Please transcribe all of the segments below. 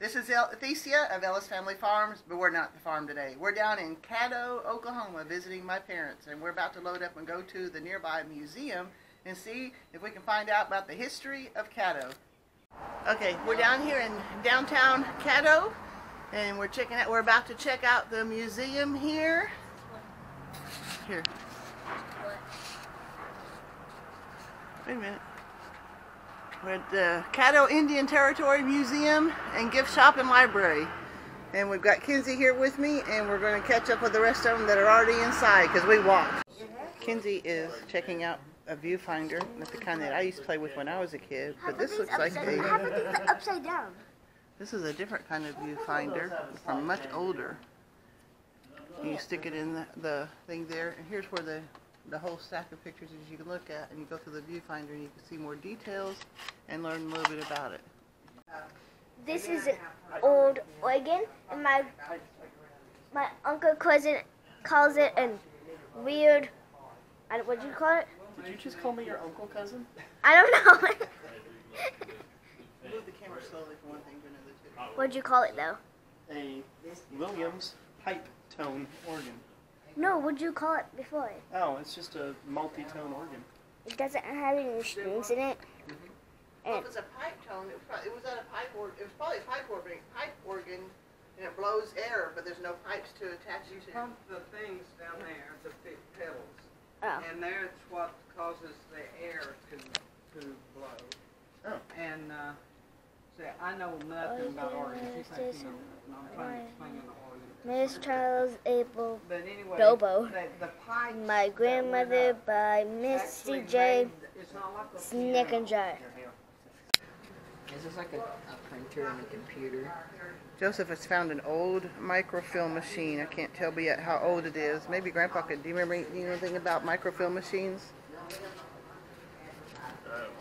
This is Thesia of Ellis Family Farms, but we're not at the farm today. We're down in Caddo, Oklahoma, visiting my parents, and we're about to load up and go to the nearby museum and see if we can find out about the history of Caddo. Okay, we're down here in downtown Caddo, and we're about to check out the museum here. Here. Wait a minute. We're at the Caddo Indian Territory Museum and Gift Shop and Library. And we've got Kinsey here with me, and we're going to catch up with the rest of them that are already inside because we walked. Kinsey is checking out a viewfinder, not the kind that I used to play with when I was a kid, but this looks like upside down. This is a different kind of viewfinder from much older. You stick it in the thing there, and here's where the whole stack of pictures as you can look at, and you go through the viewfinder and you can see more details and learn a little bit about it. This is an old organ, and my uncle cousin calls it a weird, what'd you call it? Did you just call me your uncle cousin? I don't know. Move the camera slowly from one thing to another too. What'd you call it though? A Williams pipe tone organ. No, what'd you call it before? Oh, it's just a multi-tone organ. It doesn't have any strings in it. Well, if it's a pipe tone, it was probably a pipe organ, and it blows air, but there's no pipes to attach it to. Pump the things down there, the big pedals, Oh. and there's what causes the air to blow. Oh. And see, I know nothing about organs. You think you know, and I'm trying to explain the organ. Miss Charles Abel But anyway, Dobo. the pipes My Grandmother by Missy actually J. made- it's not like a Snick piano. and Jar. Is this like a printer and a computer? Joseph has found an old microfilm machine. I can't tell yet how old it is. Maybe Grandpa could. Do you remember anything about microfilm machines? I'm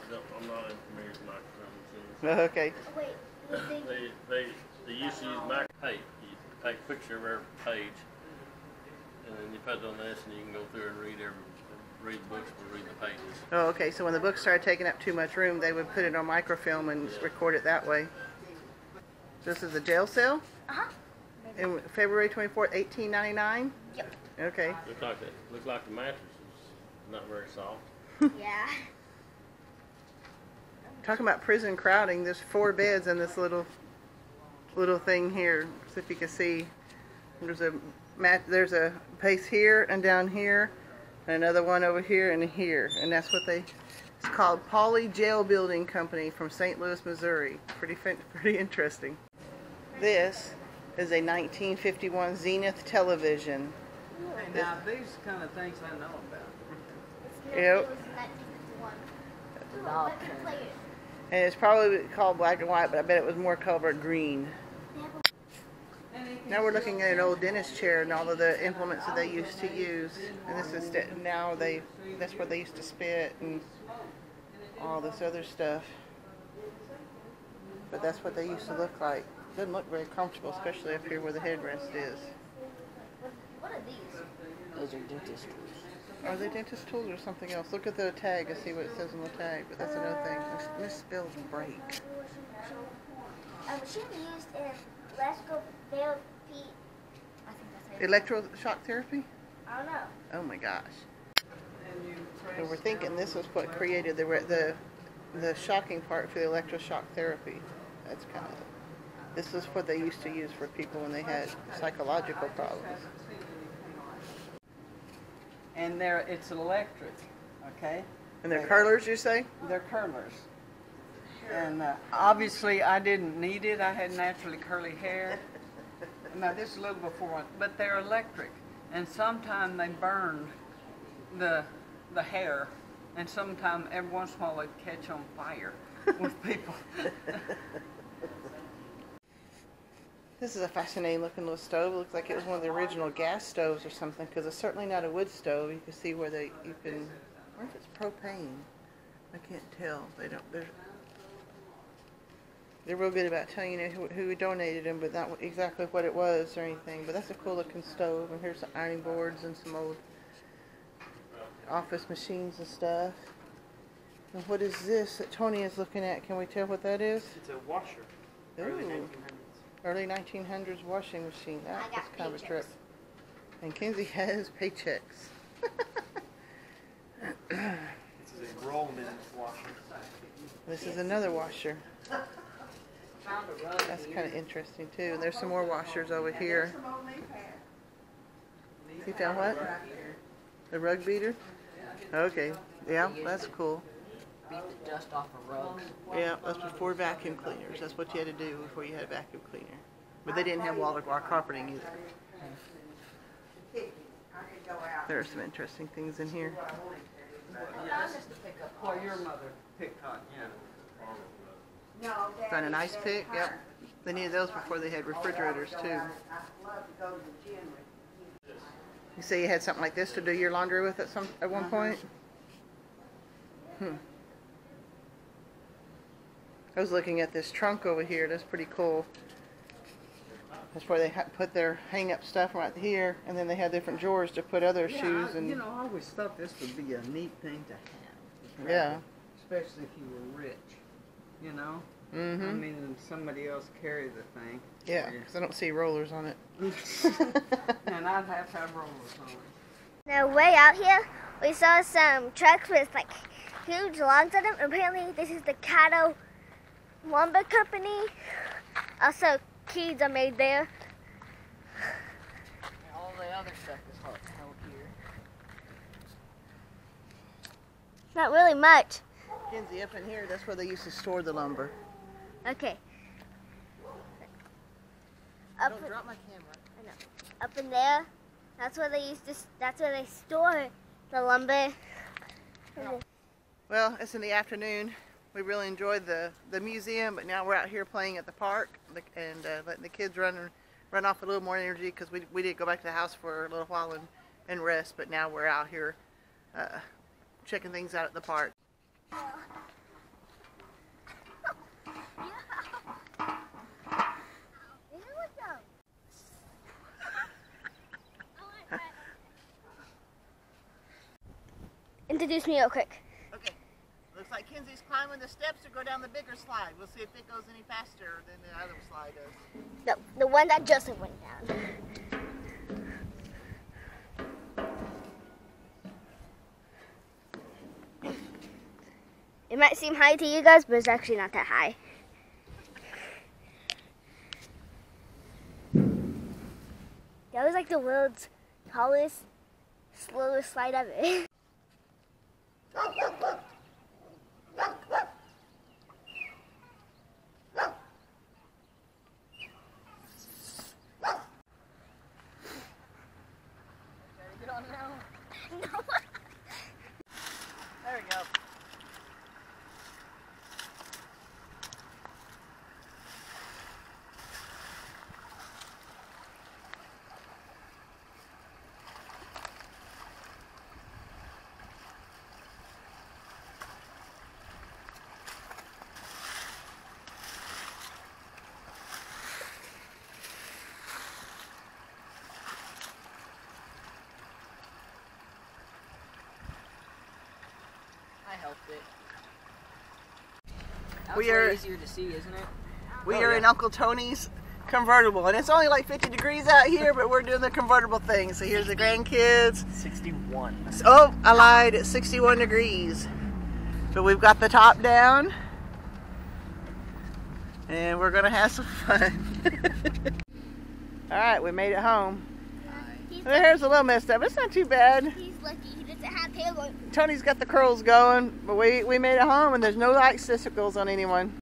not familiar with microfilm machines. Okay. Wait, They used to use tape. You take a picture of every page, and then you put it on this, and you can go through and read books or read the pages. Oh, okay. So when the books started taking up too much room, they would put it on microfilm and record it that way. This is a jail cell? Uh-huh. In February 24th, 1899? Yep. Okay. Looks like the mattress is not very soft. Yeah. Talking about prison crowding, there's 4 beds in this little thing here. So if you can see, there's a place here and down here, and another one over here and here, and that's what it's called Pauley Jail Building Company from St. Louis, Missouri. Pretty interesting. This is a 1951 Zenith television. Hey, now these kind of things I know about. Yep. It was 1951. Ooh, what can play it? And it's probably called black and white, but I bet it was more colored green. Now we're looking at an old dentist chair and all of the implements that they used to use. And this is that's where they used to spit and all this other stuff. But that's what they used to look like. Doesn't look very comfortable, especially up here where the headrest is. What are these? Those are dentist tools. Are they dentist tools or something else? Look at the tag and see what it says on the tag. But that's another thing. Misspelled break. A machine used in electrical therapy. I think that's it. Electroshock therapy? I don't know. Oh my gosh. And you So press we're thinking this was what created the shocking part for the electroshock therapy. That's kind of, this is what they used to use for people when they had psychological problems. And it's electric, okay? And they're curlers, you say? They're curlers. And obviously I didn't need it. I had naturally curly hair. Now this is a little before, but they're electric. And sometimes they burn the hair. And sometimes every once in a while they catch on fire with people. This is a fascinating looking little stove. It looks like it was one of the original gas stoves or something, because it's certainly not a wood stove. You can see where I wonder if it's propane. I can't tell. They're real good about telling you who donated them, but not exactly what it was or anything. But that's a cool looking stove. And here's some ironing boards and some old office machines and stuff. And what is this that Tony is looking at? Can we tell what that is? It's a washer. Early Ooh. 1900s. Early 1900s washing machine. I That's got kind of a trip. paychecks. And Kinsey has paychecks. This is a Rollman washer. This is another washer. Found a rug That's here. kind of interesting too. And there's some more washers over here. You found what? The rug beater? Okay. Yeah, that's cool. Beat the dust off of rugs. Yeah, that's before vacuum cleaners. That's what you had to do before you had a vacuum cleaner. But they didn't have water carpeting either. There are some interesting things in here. Well, your mother picked on you. Found an ice pick. Yep. They needed those before they had refrigerators too. You say you had something like this to do your laundry with at one point? I was looking at this trunk over here. That's pretty cool. That's where they put their hang-up stuff right here, and then they had different drawers to put other shoes and. You know, I always thought this would be a neat thing to have. Yeah. Especially if you were rich, you know? I Mm-hmm. mean, somebody else carry the thing. Yeah, because I don't see rollers on it. And I'd have to have rollers on it. Now, way out here, we saw some trucks with like huge logs on them. Apparently, this is the Caddo lumber company. Also, keys are made there. And all the other stuff is held here. Not really much. Kinsey, up in here, that's where they used to store the lumber. Okay. Up, Don't drop my camera. up in there, that's where they used to. That's where they store the lumber. Well, it's in the afternoon. We really enjoyed the museum, but now we're out here playing at the park and letting the kids run off with a little more energy because we did go back to the house for a little while and rest, but now we're out here checking things out at the park. Introduce me real quick. Okay, looks like Kinsey's climbing the steps to go down the bigger slide. We'll see if it goes any faster than the other slide does. No, the one that Joseph went down. It might seem high to you guys, but it's actually not that high. That was like the world's tallest, slowest slide ever. Get on now. No. There we go. I helped it. That We was are- way easier to see, isn't it? We Oh, are yeah. in Uncle Tony's convertible, and it's only like 50 degrees out here, but we're doing the convertible thing. So here's the grandkids. 61. Oh, I lied, it's 61 degrees. But we've got the top down, and we're gonna have some fun. All right, we made it home. The hair's a little messed up. It's not too bad. He's lucky he doesn't have hair. Tony's got the curls going, but we made it home, and there's no icicles on anyone.